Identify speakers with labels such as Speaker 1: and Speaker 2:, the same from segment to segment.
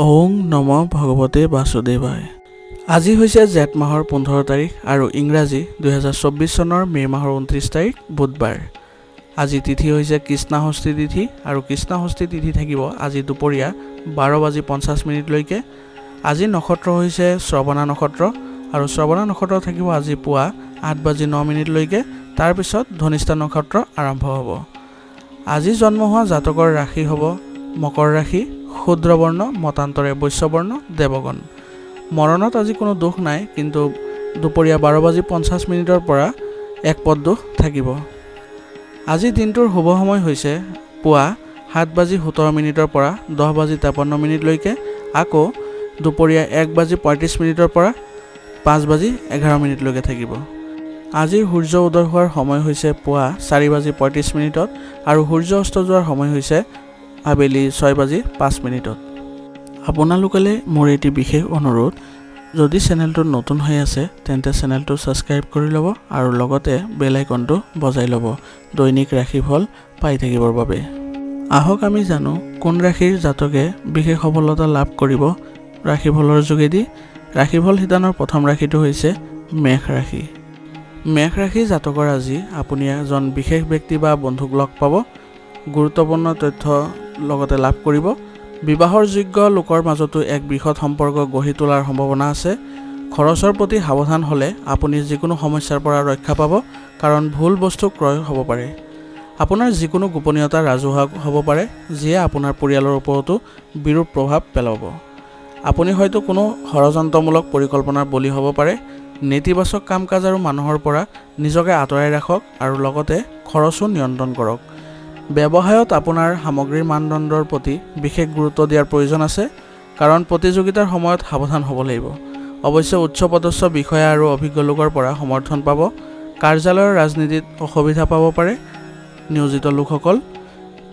Speaker 1: ওং নম ভগৱতে বাসুদেৱায়। আজি হৈছে জেঠ মাহৰ 15 তাৰিখ আৰু ইংৰাজী 2024 চনৰ মে মাহৰ 29 তাৰিখ বুধবাৰ। আজি তিথি হৈছে কৃষ্ণাষষ্ঠী তিথি আৰু কৃষ্ণাষষ্ঠী তিথি থাকিব আজি দুপৰীয়া 12:50 লৈকে। আজি নক্ষত্ৰ হৈছে শ্ৰৱণা নক্ষত্ৰ আৰু শ্ৰৱণা নক্ষত্ৰ থাকিব আজি পুৱা 8:09 লৈকে। তাৰ পিছত ধনিষ্ঠা নক্ষত্ৰ আৰম্ভ হ'ব। আজি জন্ম হোৱা জাতকৰ ৰাশি হ'ব মকৰ ৰাশি, ক্ষুদ্ৰবৰ্ণ, মতান্তৰে বৈশ্যবৰ্ণ, দেৱগণ। মৰণত আজি কোনো দোষ নাই, কিন্তু দুপৰীয়া 12:50 পৰা এক পদ দোষ থাকিব। আজি দিনটোৰ শুভ সময় হৈছে পুৱা 7:17 পৰা 10:53 লৈকে, আকৌ দুপৰীয়া 1:35 পৰা 5:11 লৈকে থাকিব। আজি সূৰ্য উদয় হোৱাৰ সময় হৈছে পুৱা 4:35 আৰু সূৰ্য অস্ত যোৱাৰ সময় হৈছে আবেলি 6:05। আপোনালোকলৈ মোৰ এটি বিশেষ অনুৰোধ, যদি চেনেলটো নতুন হৈ আছে তেন্তে চেনেলটো ছাবস্ক্ৰাইব কৰি ল'ব আৰু লগতে বেল আইকনটো বজাই ল'ব দৈনিক ৰাশিফল পাই থাকিবৰ বাবে। আহক আমি জানো কোন ৰাশিৰ জাতকে বিশেষ সফলতা লাভ কৰিব ৰাশিফলৰ যোগেদি। ৰাশিফল শিতানৰ প্ৰথম ৰাশিটো হৈছে মেষ ৰাশি। মেষ ৰাশি জাতকৰ আজি আপুনি এজন বিশেষ ব্যক্তি বা বন্ধুক লগ পাব, গুৰুত্বপূৰ্ণ তথ্য লগতে লাভ কৰিব। বিবাহৰ যোগ্য লোকৰ মাজতো এক বৃহৎ সম্পৰ্ক গঢ়ি তোলাৰ সম্ভাৱনা আছে। খৰচৰ প্ৰতি সাৱধান হ'লে আপুনি যিকোনো সমস্যাৰ পৰা ৰক্ষা পাব, কাৰণ ভুল বস্তু ক্ৰয় হ'ব পাৰে। আপোনাৰ যিকোনো গোপনীয়তা ৰাজহুৱা হ'ব পাৰে, যিয়ে আপোনাৰ পৰিয়ালৰ ওপৰতো বিৰূপ প্ৰভাৱ পেলাব। আপুনি হয়তো কোনো ষড়যন্ত্ৰমূলক পৰিকল্পনাৰ বলি হ'ব পাৰে। নেতিবাচক কাম কাজ আৰু মানুহৰ পৰা নিজকে আঁতৰাই ৰাখক আৰু লগতে খৰচো নিয়ন্ত্ৰণ কৰক। ব্যৱসায়ত আপোনাৰ সামগ্ৰীৰ মানদণ্ডৰ প্ৰতি বিশেষ গুৰুত্ব দিয়াৰ প্ৰয়োজন আছে, কাৰণ প্ৰতিযোগিতাৰ সময়ত সাৱধান হ'ব লাগিব। অৱশ্যে উচ্চ পদস্থ বিষয়া আৰু অভিজ্ঞ লোকৰ পৰা সমৰ্থন পাব। কাৰ্যালয়ৰ ৰাজনীতিত অসুবিধা পাব পাৰে নিয়োজিত লোকসকল।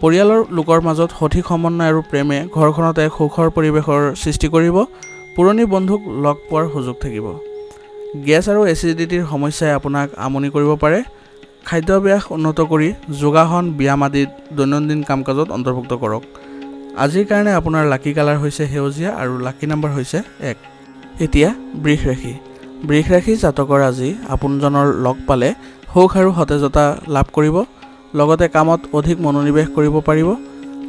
Speaker 1: পৰিয়ালৰ লোকৰ মাজত সঠিক সমন্বয় আৰু প্ৰেমে ঘৰখনত এক সুখৰ পৰিৱেশৰ সৃষ্টি কৰিব। পুৰণি বন্ধুক লগ পোৱাৰ সুযোগ থাকিব। গেছ আৰু এচিডিটিৰ সমস্যাই আপোনাক আমনি কৰিব পাৰে। খাদ্যাভ্যাস উন্নত কৰি যোগাসন, ব্যায়াম আদি দৈনন্দিন কাম কাজত অন্তৰ্ভুক্ত কৰক। আজিৰ কাৰণে আপোনাৰ লাকি কালাৰ হৈছে সেউজীয়া আৰু লাকি নম্বৰ হৈছে 1। এতিয়া বৃষ ৰাশি। বৃষ ৰাশি জাতকৰ আজি আপোনজনৰ লগ পালে সুখ আৰু সতেজতা লাভ কৰিব, লগতে কামত অধিক মনোনিৱেশ কৰিব পাৰিব।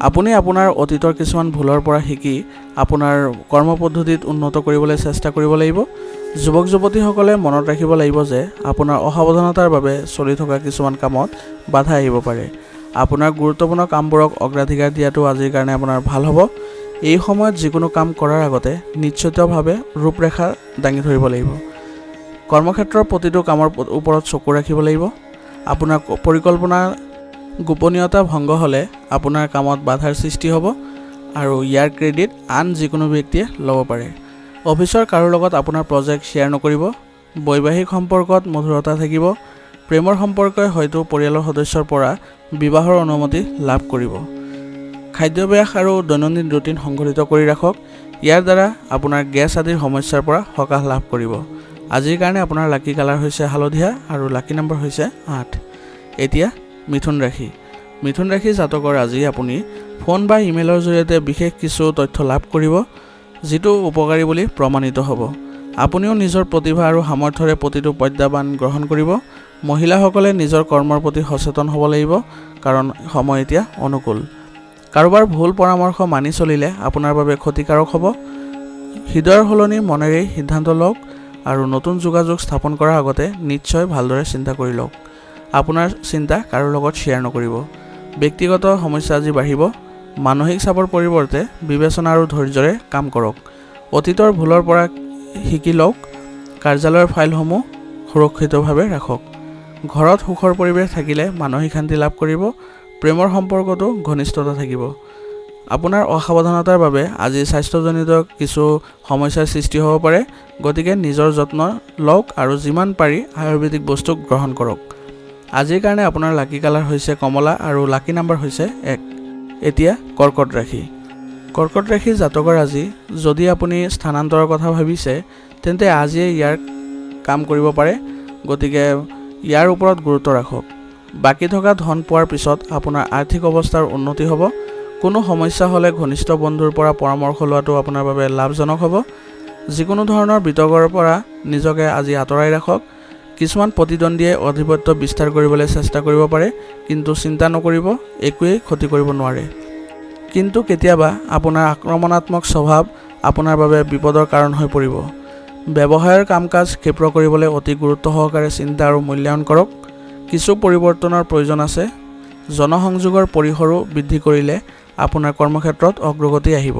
Speaker 1: আপুনি আপোনাৰ অতীতৰ কিছুমান ভুলৰ পৰা শিকি আপোনাৰ কৰ্মপদ্ধতিত উন্নত কৰিবলৈ চেষ্টা কৰিব লাগিব। যুৱক যুৱতীসকলে মনত ৰাখিব লাগিব যে আপোনাৰ অসাৱধানতাৰ বাবে চলি থকা কিছুমান কামত বাধা আহিব পাৰে। আপোনাৰ গুৰুত্বপূৰ্ণ কামবোৰক অগ্ৰাধিকাৰ দিয়াটো আজিৰ কাৰণে আপোনাৰ ভাল হ'ব। এই সময়ত যিকোনো কাম কৰাৰ আগতে নিশ্চিতভাৱে ৰূপৰেখা দাঙি ধৰিব লাগিব। কৰ্মক্ষেত্ৰৰ প্ৰতিটো কামৰ ওপৰত চকু ৰাখিব লাগিব। আপোনাৰ পৰিকল্পনা গোপনীয়তা ভংগ হ'লে আপোনাৰ কামত বাধাৰ সৃষ্টি হ'ব আৰু ইয়াৰ ক্ৰেডিট আন যিকোনো ব্যক্তিয়ে ল'ব পাৰে। অফিচৰ কাৰো লগত আপোনাৰ প্ৰজেক্ট শ্বেয়াৰ নকৰিব। বৈবাহিক সম্পৰ্কত মধুৰতা থাকিব। প্ৰেমৰ সম্পৰ্কই হয়তো পৰিয়ালৰ সদস্যৰ পৰা বিবাহৰ অনুমতি লাভ কৰিব। খাদ্যাভ্যাস আৰু দৈনন্দিন ৰুটিন সংঘটিত কৰি ৰাখক। ইয়াৰ দ্বাৰা আপোনাৰ গেছ আদিৰ সমস্যাৰ পৰা সকাহ লাভ কৰিব। আজিৰ কাৰণে আপোনাৰ লাকি কালাৰ হৈছে হালধীয়া আৰু লাকি নম্বৰ হৈছে 8। এতিয়া মিথুন ৰাশি। মিথুন ৰাশি জাতকৰ আজি আপুনি ফোন বা ইমেইলৰ জৰিয়তে বিশেষ কিছু তথ্য লাভ কৰিব, যিটো উপকাৰী বুলি প্ৰমাণিত হ'ব। আপুনিও নিজৰ প্ৰতিভা আৰু সামৰ্থ্যৰে প্ৰতিটো প্ৰত্যাহ্বান গ্ৰহণ কৰিব। মহিলাসকলে নিজৰ কৰ্মৰ প্ৰতি সচেতন হ'ব লাগিব, কাৰণ সময় এতিয়া অনুকূল। কাৰোবাৰ ভুল পৰামৰ্শ মানি চলিলে আপোনাৰ বাবে ক্ষতিকাৰক হ'ব। হৃদয়ৰ সলনি মনেৰেই সিদ্ধান্ত লওক আৰু নতুন যোগাযোগ স্থাপন কৰাৰ আগতে নিশ্চয় ভালদৰে চিন্তা কৰি লওক। আপোনাৰ চিন্তা কাৰো লগত শ্বেয়াৰ নকৰিব। ব্যক্তিগত সমস্যা আজি বাঢ়িব। মানসিক চাপৰ পৰিৱৰ্তে বিবেচনা আৰু ধৈৰ্যৰে কাম কৰক। অতীতৰ ভুলৰ পৰা শিকি লওক। কাৰ্যালয়ৰ ফাইলসমূহ সুৰক্ষিতভাৱে ৰাখক। ঘৰত সুখৰ পৰিৱেশ থাকিলে মানসিক শান্তি লাভ কৰিব। প্ৰেমৰ সম্পৰ্কতো ঘনিষ্ঠতা থাকিব। আপোনাৰ অসাৱধানতাৰ বাবে আজি স্বাস্থ্যজনিত কিছু সমস্যাৰ সৃষ্টি হ'ব পাৰে, গতিকে নিজৰ যত্ন লওক আৰু যিমান পাৰি আয়ুৰ্বেদিক বস্তু গ্ৰহণ কৰক। আজিৰ কাৰণে আপোনাৰ লাকি কালাৰ হৈছে কমলা আৰু লাকি নম্বৰ হৈছে 1। এতিয়া কৰ্কট ৰাশি। কৰ্কট ৰাশি জাতকৰ আজি যদি আপুনি স্থানান্তৰৰ কথা ভাবিছে তেন্তে আজিয়ে ইয়াৰ কাম কৰিব পাৰে, গতিকে ইয়াৰ ওপৰত গুৰুত্ব ৰাখক। বাকী থকা ধন পোৱাৰ পিছত আপোনাৰ আৰ্থিক অৱস্থাৰ উন্নতি হ'ব। কোনো সমস্যা হ'লে ঘনিষ্ঠ বন্ধুৰ পৰা পৰামৰ্শ লোৱাটো আপোনাৰ বাবে লাভজনক হ'ব। যিকোনো ধৰণৰ বিতৰ্কৰ পৰা নিজকে আজি আঁতৰাই ৰাখক। কিছুমান প্ৰতিদ্বন্দ্বীয়ে আধিপত্য বিস্তাৰ কৰিবলৈ চেষ্টা কৰিব পাৰে, কিন্তু চিন্তা নকৰিব, একোৱেই ক্ষতি কৰিব নোৱাৰে। কিন্তু কেতিয়াবা আপোনাৰ আক্ৰমণাত্মক স্বভাৱ আপোনাৰ বাবে বিপদৰ কাৰণ হৈ পৰিব। ব্যৱসায়ৰ কাম-কাজ ক্ষিপ্ৰ কৰিবলৈ অতি গুৰুত্ব সহকাৰে চিন্তা আৰু মূল্যায়ন কৰক। কিছু পৰিৱৰ্তনৰ প্ৰয়োজন আছে। জনসংযোগৰ পৰিসৰো বৃদ্ধি কৰিলে আপোনাৰ কৰ্মক্ষেত্ৰত অগ্ৰগতি আহিব।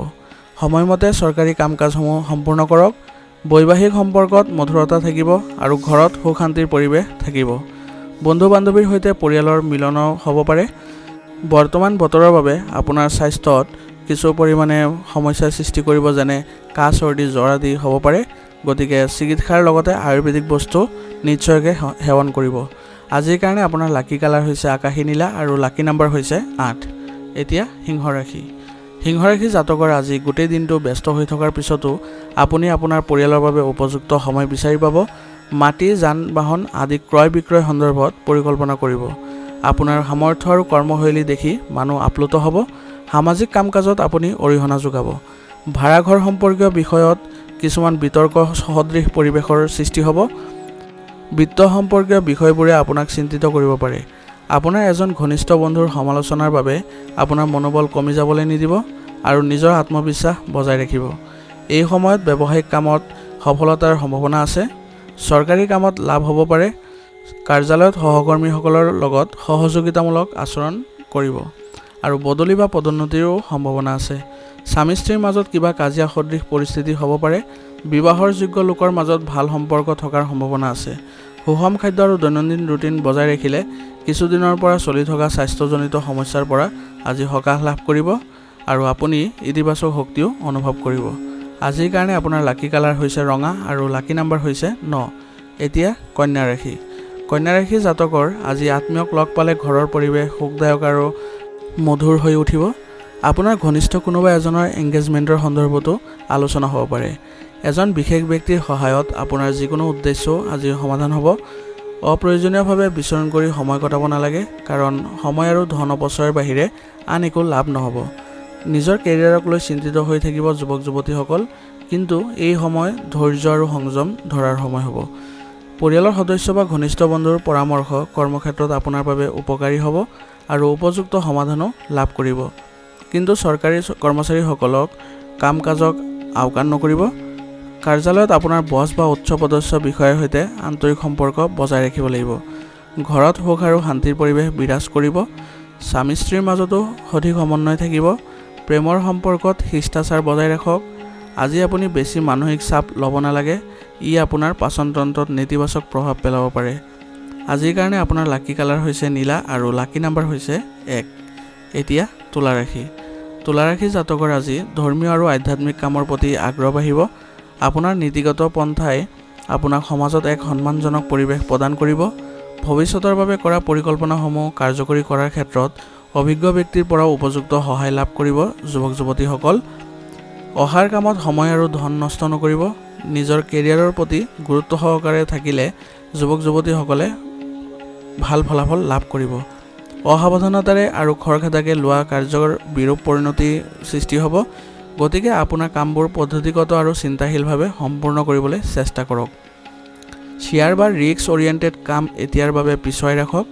Speaker 1: সময়মতে চৰকাৰী কাম-কাজসমূহ সম্পূৰ্ণ কৰক। বৈবাহিক সম্পৰ্কত মধুৰতা থাকিব আৰু ঘৰত সুখ শান্তিৰ পৰিৱেশ থাকিব। বন্ধু-বান্ধৱীৰ সৈতে পৰিয়ালৰ মিলনো হ'ব পাৰে। বৰ্তমান বতৰৰ বাবে আপোনাৰ স্বাস্থ্যত কিছু পৰিমাণে সমস্যাৰ সৃষ্টি কৰিব, যেনে কাহ, চৰ্দি, জ্বৰ আদি হ'ব পাৰে। গতিকে চিকিৎসাৰ লগতে আয়ুৰ্বেদিক বস্তু নিশ্চয়কৈ সেৱন কৰিব। আজিৰ কাৰণে আপোনাৰ লাকি কালাৰ হৈছে আকাশী নীলা আৰু লাকি নাম্বাৰ হৈছে 8। এতিয়া সিংহ ৰাশি। সিংহ ৰাশি জাতকৰ আজি গোটেই দিনটো ব্যস্ত হৈ থকাৰ পিছতো আপুনি আপোনাৰ পৰিয়ালৰ বাবে উপযুক্ত সময় বিচাৰি পাব। মাটি, যান-বাহন আদি ক্ৰয় বিক্ৰয় সন্দৰ্ভত পৰিকল্পনা কৰিব। আপোনাৰ সামৰ্থ্য আৰু কৰ্মশৈলী দেখি মানুহ আপ্লুত হ'ব। সামাজিক কাম-কাজত আপুনি অৰিহণা যোগাব। ভাড়াঘৰ সম্পৰ্কীয় বিষয়ত কিছুমান বিতৰ্ক সদৃশ পৰিৱেশৰ সৃষ্টি হ'ব। বিত্ত সম্পৰ্কীয় বিষয়বোৰে আপোনাক চিন্তিত কৰিব পাৰে। আপোনাৰ এজন ঘনিষ্ঠ বন্ধুৰ সমালোচনাৰ বাবে আপোনাৰ মনোবল কমি যাবলৈ নিদিব আৰু নিজৰ আত্মবিশ্বাস বজাই ৰাখিব। এই সময়ত ব্যৱসায়িক কামত সফলতাৰ সম্ভাৱনা আছে। চৰকাৰী কামত লাভ হ'ব পাৰে। কাৰ্যালয়ত সহকৰ্মীসকলৰ লগত সহযোগিতামূলক আচৰণ কৰিব আৰু বদলি বা পদোন্নতিৰো সম্ভাৱনা আছে। স্বামী-স্ত্ৰীৰ মাজত কিবা কাজিয়া সদৃশ পৰিস্থিতি হ'ব পাৰে। বিবাহৰ যোগ্য লোকৰ মাজত ভাল সম্পৰ্ক থকাৰ সম্ভাৱনা আছে। সুষম খাদ্য আৰু দৈনন্দিন ৰুটিন বজাই ৰাখিলে কিছুদিনৰ পৰা চলি থকা স্বাস্থ্যজনিত সমস্যাৰ পৰা আজি সকাহ লাভ কৰিব আৰু আপুনি ইতিবাচক শক্তিও অনুভৱ কৰিব। আজিৰ কাৰণে আপোনাৰ লাকি কালাৰ হৈছে ৰঙা আৰু লাকি নাম্বাৰ হৈছে 9। এতিয়া কন্যা ৰাশি। কন্যা ৰাশি জাতকৰ আজি আত্মীয়ক লগ পালে ঘৰৰ পৰিৱেশ সুখদায়ক আৰু মধুৰ হৈ উঠিব। আপোনাৰ ঘনিষ্ঠ কোনোবা এজনৰ এংগেজমেণ্টৰ সন্দৰ্ভতো আলোচনা হ'ব পাৰে। এজন বিশেষ ব্যক্তিৰ সহায়ত আপোনাৰ যিকোনো উদ্দেশ্য আজি সমাধান হ'ব। অপ্ৰয়োজনীয়ভাৱে বিচৰণ কৰি সময় কটাব নালাগে, কাৰণ সময় আৰু ধন অপচয়ৰ বাহিৰে আন একো লাভ নহ'ব। নিজৰ কেৰিয়াৰক লৈ চিন্তিত হৈ থাকিব যুৱক-যুৱতীসকল, কিন্তু এই সময় ধৈৰ্য আৰু সংযম ধৰাৰ সময় হ'ব। পৰিয়ালৰ সদস্য বা ঘনিষ্ঠ বন্ধুৰ পৰামৰ্শ কৰ্মক্ষেত্ৰত আপোনাৰ বাবে উপকাৰী হ'ব আৰু উপযুক্ত সমাধানো লাভ কৰিব। কিন্তু চৰকাৰী কৰ্মচাৰীসকলক কাম-কাজক আওকাণ নকৰিব। কাৰ্যালয়ত আপোনাৰ বছ বা উচ্চপদস্থ বিষয়াৰ সৈতে আন্তৰিক সম্পৰ্ক বজাই ৰাখিব লাগিব। ঘৰত সুখ আৰু শান্তিৰ পৰিৱেশ বিৰাজ কৰিব। স্বামী-স্ত্ৰীৰ মাজতো সঠিক সমন্বয় থাকিব। প্ৰেমৰ সম্পৰ্কত শিষ্টাচাৰ বজাই ৰাখক। আজি আপুনি বেছি মানসিক চাপ ল'ব নালাগে। ই আপোনাৰ পাচনতন্ত্ৰত নেতিবাচক প্ৰভাৱ পেলাব পাৰে। আজিৰ কাৰণে আপোনাৰ লাকি কালাৰ হৈছে নীলা আৰু লাকি নাম্বাৰ হৈছে 1। এতিয়া তুলা ৰাশি। তুলা ৰাশি জাতকৰ আজি ধৰ্মীয় আৰু আধ্যাত্মিক কামৰ প্ৰতি আগ্ৰহ বাঢ়িব। আপোনাৰ নীতিগত পন্থাই আপোনাক সমাজত এক সন্মানজনক পৰিৱেশ প্ৰদান কৰিব। ভৱিষ্যতৰ বাবে কৰা পৰিকল্পনাসমূহ কাৰ্যকৰী কৰাৰ ক্ষেত্ৰত অভিজ্ঞ ব্যক্তিৰ পৰাও উপযুক্ত সহায় লাভ কৰিব। যুৱক-যুৱতীসকল অহাৰ কামত সময় আৰু ধন নষ্ট নকৰিব। নিজৰ কেৰিয়াৰৰ প্ৰতি গুৰুত্ব সহকাৰে থাকিলে যুৱক-যুৱতীসকলে ভাল ফলাফল লাভ কৰিব। অসাৱধানতাৰে আৰু খৰখেদাকে লোৱা কাৰ্যৰ বিৰূপ পৰিণতি সৃষ্টি হ'ব। গতিকে আপোনাৰ কামবোৰ পদ্ধতিগত আৰু চিন্তাশীলভাৱে সম্পূৰ্ণ কৰিবলৈ চেষ্টা কৰক। শ্বেয়াৰ বা ৰিস্ক অৰিয়েণ্টেড কাম এতিয়াৰ বাবে পিছুৱাই ৰাখক।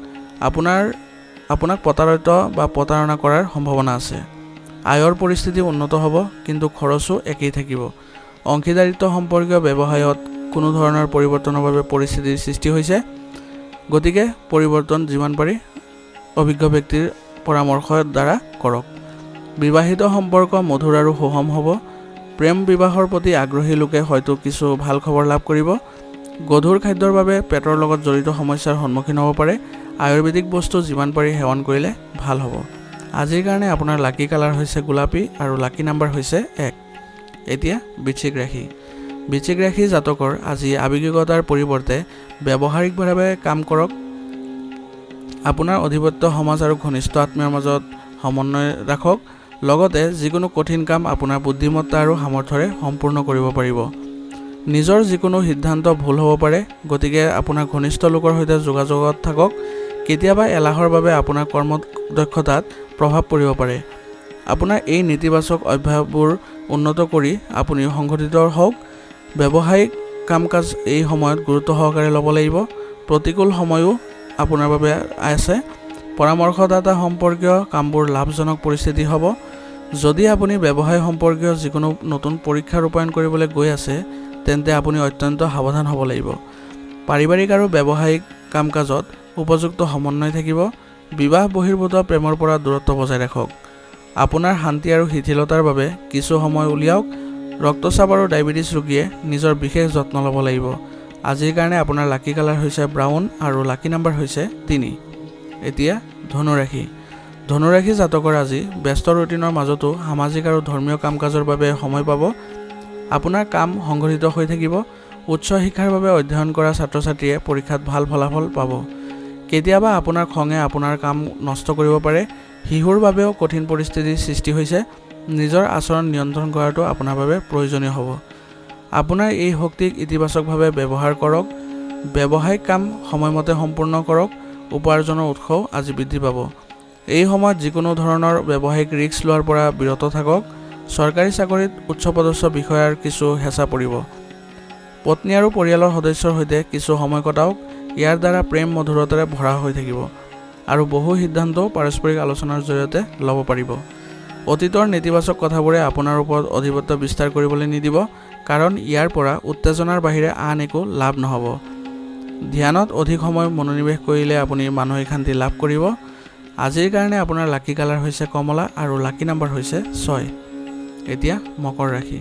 Speaker 1: আপোনাক প্ৰতাৰিত বা প্ৰতাৰণা কৰাৰ সম্ভাৱনা আছে। আয়ৰ পৰিস্থিতি উন্নত হ'ব, কিন্তু খৰচো একেই থাকিব। অংশীদাৰিত্ব সম্পৰ্কীয় ব্যৱসায়ত কোনো ধৰণৰ পৰিৱৰ্তনৰ বাবে পৰিস্থিতিৰ সৃষ্টি হৈছে। গতিকে পৰিৱৰ্তন যিমান পাৰি অভিজ্ঞ ব্যক্তিৰ পৰামৰ্শৰ দ্বাৰা কৰক। বিবাহিত সম্পৰ্ক মধুৰ আৰু সুষম হ'ব। প্ৰেম বিবাহৰ প্ৰতি আগ্ৰহী লোকে হয়তো কিছু ভাল খবৰ লাভ কৰিব। গধুৰ খাদ্যৰ বাবে পেটৰ লগত জড়িত সমস্যাৰ সন্মুখীন হ'ব পাৰে। আয়ুৰ্বেদিক বস্তু যিমান পাৰি সেৱন কৰিলে ভাল হ'ব। আজিৰ কাৰণে আপোনাৰ লাকি কালাৰ হৈছে গোলাপী আৰু লাকি নাম্বাৰ হৈছে 1। এতিয়া বৃশ্চিক ৰাশি। বৃশ্চিক ৰাশি জাতকৰ আজি আৱেগিকতাৰ পৰিৱৰ্তে ব্যৱহাৰিকভাৱে কাম কৰক। আপোনাৰ অধিপত্য সমাজ আৰু ঘনিষ্ঠ আত্মীয়ৰ মাজত সমন্বয় ৰাখক। লগতে যিকোনো কঠিন কাম আপোনাৰ বুদ্ধিমত্তা আৰু সামৰ্থ্যৰে সম্পূৰ্ণ কৰিব পাৰিব। নিজৰ যিকোনো সিদ্ধান্ত ভুল হ'ব পাৰে, গতিকে আপোনাৰ ঘনিষ্ঠ লোকৰ সৈতে যোগাযোগত থাকক। কেতিয়াবা এলাহৰ বাবে আপোনাৰ কৰ্মদক্ষতাত প্ৰভাৱ পৰিব পাৰে। আপোনাৰ এই নেতিবাচক অভ্যাসবোৰ উন্নত কৰি আপুনি সংগঠিত হওক। ব্যৱসায়িক কাম-কাজ এই সময়ত গুৰুত্ব সহকাৰে ল'ব লাগিব। প্ৰতিকূল সময়ো আপোনাৰ বাবে আছে। পৰামৰ্শদাতা সম্পৰ্কীয় কামবোৰ লাভজনক পৰিস্থিতি হ'ব। যদি আপুনি ব্যৱসায় সম্পৰ্কীয় যিকোনো নতুন পৰীক্ষা ৰূপায়ণ কৰিবলৈ গৈ আছে, তেন্তে আপুনি অত্যন্ত সাৱধান হ'ব লাগিব। পাৰিবাৰিক আৰু ব্যৱসায়িক কাম-কাজত উপযুক্ত সমন্বয় থাকিব। বিবাহ বহিৰ্ভূত প্ৰেমৰ পৰা দূৰত্ব বজাই ৰাখক। আপোনাৰ শান্তি আৰু শিথিলতাৰ বাবে কিছু সময় উলিয়াওক। ৰক্তচাপ আৰু ডায়েবেটিছ ৰোগীয়ে নিজৰ বিশেষ যত্ন ল'ব লাগিব। আজিৰ কাৰণে আপোনাৰ লাকি কালাৰ হৈছে ব্ৰাউন আৰু লাকি নাম্বাৰ হৈছে 3। এতিয়া ধনুৰাশি। ধনুৰাশি জাতকৰ আজি ব্যস্ত ৰুটিনৰ মাজতো সামাজিক আৰু ধৰ্মীয় কাম-কাজৰ বাবে সময় পাব। আপোনাৰ কাম সংগঠিত হৈ থাকিব। উচ্চ শিক্ষাৰ বাবে অধ্যয়ন কৰা ছাত্ৰ-ছাত্ৰীয়ে পৰীক্ষাত ভাল ফলাফল পাব। কেতিয়াবা আপোনাৰ খঙে আপোনাৰ কাম নষ্ট কৰিব পাৰে। শিশুৰ বাবেও কঠিন পৰিস্থিতিৰ সৃষ্টি হৈছে। নিজৰ আচৰণ নিয়ন্ত্ৰণ কৰাটো আপোনাৰ বাবে প্ৰয়োজনীয় হ'ব। আপোনাৰ এই শক্তিক ইতিবাচকভাৱে ব্যৱহাৰ কৰক। ব্যৱসায়িক কাম সময়মতে সম্পূৰ্ণ কৰক। উপাৰ্জনৰ উৎসও আজি বৃদ্ধি পাব। এই সময়ত যিকোনো ধৰণৰ ব্যৱসায়িক ৰিস্ক লোৱাৰ পৰা বিৰত থাকক। চৰকাৰী চাকৰিত উচ্চপদস্থ বিষয়াৰ কিছু হেঁচা পৰিব। পত্নী আৰু পৰিয়ালৰ সদস্যৰ সৈতে কিছু সময় কটাওক। ইয়াৰ দ্বাৰা প্ৰেম মধুৰতাৰে ভৰা হৈ থাকিব আৰু বহু সিদ্ধান্তও পাৰস্পৰিক আলোচনাৰ জৰিয়তে ল'ব পাৰিব। অতীতৰ নেতিবাচক কথাবোৰে আপোনাৰ ওপৰত আধিপত্য বিস্তাৰ কৰিবলৈ নিদিব, কাৰণ ইয়াৰ পৰা উত্তেজনাৰ বাহিৰে আন একো লাভ নহ'ব। ধ্যানত অধিক সময় মনোনিৱেশ কৰিলে আপুনি মানসিক শান্তি লাভ কৰিব। আজিৰ কাৰণে আপোনাৰ লাকি কালাৰ হৈছে কমলা আৰু লাকি নাম্বাৰ হৈছে 6। এতিয়া মকৰ ৰাশি।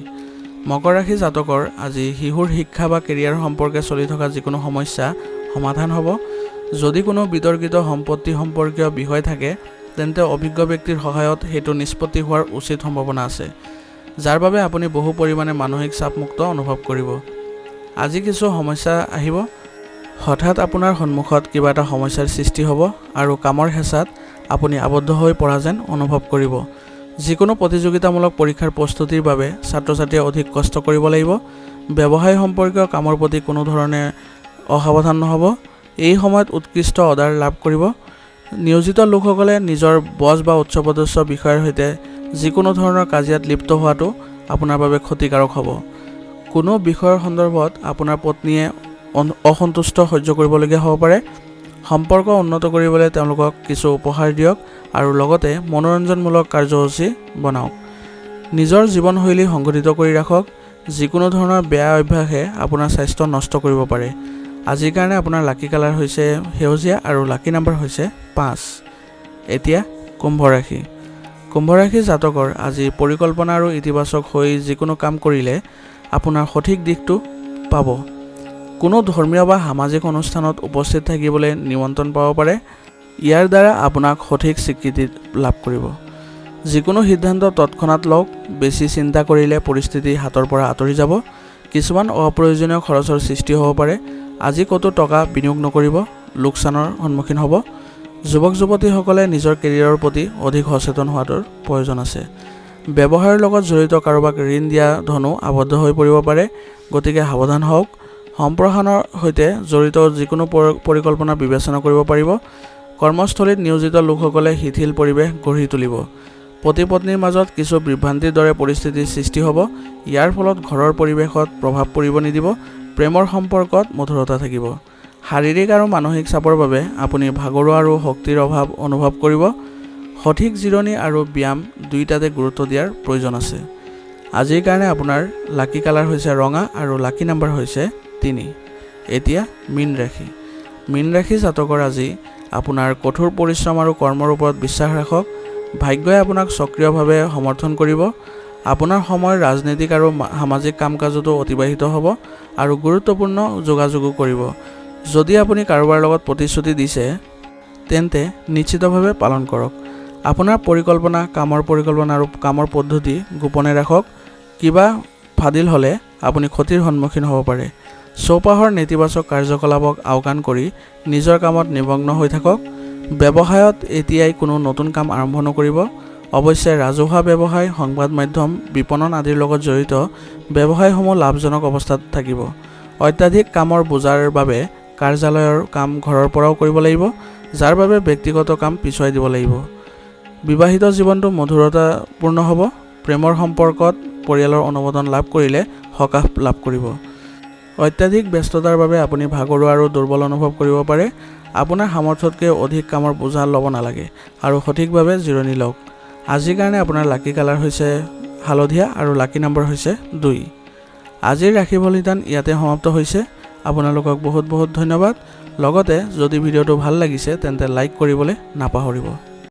Speaker 1: মকৰ ৰাশি জাতকৰ আজি শিশুৰ শিক্ষা বা কেৰিয়াৰ সম্পৰ্কে চলি থকা যিকোনো সমস্যা সমাধান হ'ব। যদি কোনো বিতৰ্কিত সম্পত্তি সম্পৰ্কীয় বিষয় থাকে, তেন্তে অভিজ্ঞ ব্যক্তিৰ সহায়ত সেইটো নিষ্পত্তি হোৱাৰ উচিত সম্ভাৱনা আছে, যাৰ বাবে আপুনি বহু পৰিমাণে মানসিক চাপমুক্ত অনুভৱ কৰিব। আজি কিছু সমস্যা আহিব। হঠাৎ আপোনাৰ সন্মুখত কিবা এটা সমস্যাৰ সৃষ্টি হ'ব আৰু কামৰ হেঁচাত আপুনি আবদ্ধ হৈ পৰা যেন অনুভৱ কৰিব। যিকোনো প্ৰতিযোগিতামূলক পৰীক্ষাৰ প্ৰস্তুতিৰ বাবে ছাত্ৰ-ছাত্ৰীয়ে অধিক কষ্ট কৰিব লাগিব। ব্যৱসায় সম্পৰ্কীয় কামৰ প্ৰতি কোনো ধৰণে অসাৱধান নহ'ব। এই সময়ত উৎকৃষ্ট অৰ্ডাৰ লাভ কৰিব। নিয়োজিত লোকসকলে নিজৰ বছ বা উচ্চপদস্থ বিষয়াৰ সৈতে যিকোনো ধৰণৰ কাজিয়াত লিপ্ত হোৱাটো আপোনাৰ বাবে ক্ষতিকাৰক হ'ব। কোনো বিষয়ৰ সন্দৰ্ভত আপোনাৰ পত্নীয়ে অসন্তুষ্ট সহ্য কৰিবলগীয়া হ'ব পাৰে। সম্পৰ্ক উন্নত কৰিবলৈ তেওঁলোকক কিছু উপহাৰ দিয়ক আৰু লগতে মনোৰঞ্জনমূলক কাৰ্যসূচী বনাওক। নিজৰ জীৱনশৈলী সংগঠিত কৰি ৰাখক। যিকোনো ধৰণৰ বেয়া অভ্যাসে আপোনাৰ স্বাস্থ্য নষ্ট কৰিব পাৰে। আজিৰ কাৰণে আপোনাৰ লাকি কালাৰ হৈছে সেউজীয়া আৰু লাকি নাম্বাৰ হৈছে 5। এতিয়া কুম্ভ ৰাশি। কুম্ভ ৰাশি জাতকৰ আজি পৰিকল্পনা আৰু ইতিবাচক হৈ যিকোনো কাম কৰিলে আপোনাৰ সঠিক দিশটো পাব। কোনো ধৰ্মীয় বা সামাজিক অনুষ্ঠানত উপস্থিত থাকিবলৈ নিমন্ত্ৰণ পাব পাৰে। ইয়াৰ দ্বাৰা আপোনাক সঠিক স্বীকৃতি লাভ কৰিব। যিকোনো সিদ্ধান্ত তৎক্ষণাত লওক। বেছি চিন্তা কৰিলে পৰিস্থিতি হাতৰ পৰা আঁতৰি যাব। কিছুমান অপ্ৰয়োজনীয় খৰচৰ সৃষ্টি হ'ব পাৰে। আজি ক'তো টকা বিনিয়োগ নকৰিব, লোকচানৰ সন্মুখীন হ'ব। যুৱক যুৱতীসকলে নিজৰ কেৰিয়াৰৰ প্ৰতি অধিক সচেতন হোৱাটোৰ প্ৰয়োজন আছে। ব্যৱসায়ৰ লগত জড়িত কাৰোবাক ঋণ দিয়া ধনো আবদ্ধ হৈ পৰিব পাৰে, গতিকে সাৱধান হওক। সম্প্ৰসাৰণৰ সৈতে জড়িত যিকোনো পৰিকল্পনা বিবেচনা কৰিব পাৰিব। কৰ্মস্থলীত নিয়োজিত লোকসকলে শিথিল পৰিৱেশ গঢ়ি তুলিব। পতি পত্নীৰ মাজত কিছু বিভ্ৰান্তিৰ দৰে পৰিস্থিতিৰ সৃষ্টি হ'ব। ইয়াৰ ফলত ঘৰৰ পৰিৱেশত প্ৰভাৱ পৰিব নিদিব। প্ৰেমৰ সম্পৰ্কত মধুৰতা থাকিব। শাৰীৰিক আৰু মানসিক চাপৰ বাবে আপুনি ভাগৰুৱা আৰু শক্তিৰ অভাৱ অনুভৱ কৰিব। সঠিক জিৰণি আৰু ব্যায়াম দুয়োটাতে গুৰুত্ব দিয়াৰ প্ৰয়োজন আছে। আজিৰ কাৰণে আপোনাৰ লাকি কালাৰ হৈছে ৰঙা আৰু লাকি নাম্বাৰ হৈছে 3। এতিয়া মীন ৰাশি। মীন ৰাশি জাতকৰ আজি আপোনাৰ কঠোৰ পৰিশ্ৰম আৰু কৰ্মৰ ওপৰত বিশ্বাস ৰাখক। ভাগ্যই আপোনাক সক্ৰিয়ভাৱে সমৰ্থন কৰিব। আপোনাৰ সময় ৰাজনৈতিক আৰু সামাজিক কাম-কাজতো অতিবাহিত হ'ব আৰু গুৰুত্বপূৰ্ণ যোগাযোগো কৰিব। যদি আপুনি কাৰোবাৰ লগত প্ৰতিশ্ৰুতি দিছে, তেন্তে নিশ্চিতভাৱে পালন কৰক। আপোনাৰ পৰিকল্পনা আৰু কামৰ পদ্ধতি গোপনে ৰাখক। কিবা ফাদিল হ'লে আপুনি ক্ষতিৰ সন্মুখীন হ'ব পাৰে। চৌপাশৰ নেতিবাচক কাৰ্যকলাপক আওকাণ কৰি নিজৰ কামত নিমগ্ন হৈ থাকক। ব্যৱসায়ত এতিয়াই কোনো নতুন কাম আৰম্ভ নকৰিব। অৱশ্যে ৰাজহুৱা ব্যৱসায়, সংবাদ মাধ্যম, বিপণন আদিৰ লগত জড়িত ব্যৱসায়সমূহ লাভজনক অৱস্থাত থাকিব। অত্যাধিক কামৰ বোজাৰ বাবে কাৰ্যালয়ৰ কাম ঘৰৰ পৰাও কৰিব লাগিব, যাৰ বাবে ব্যক্তিগত কাম পিছুৱাই দিব লাগিব। বিবাহিত জীৱনটো মধুৰতাপূৰ্ণ হ'ব। প্ৰেমৰ সম্পৰ্কত পৰিয়ালৰ অনুমোদন লাভ কৰিলে সকাহ লাভ কৰিব। অত্যাধিক ব্যস্ততাৰ বাবে আপুনি ভাগৰুৱা আৰু দুৰ্বল অনুভৱ কৰিব পাৰে। আপোনাৰ সামৰ্থ্যতকৈ অধিক কামৰ বোজা ল'ব নালাগে আৰু সঠিকভাৱে জিৰণি লওক। আজিৰ কাৰণে আপোনাৰ লাকি কালাৰ হৈছে হালধীয়া আৰু লাকি নম্বৰ হৈছে 2। আজিৰ ৰাশি ফলিতান ইয়াতে সমাপ্ত হৈছে। আপোনালোকক বহুত বহুত ধন্যবাদ। লগতে যদি ভিডিঅ'টো ভাল লাগিছে তেন্তে লাইক কৰিবলৈ নাপাহৰিব।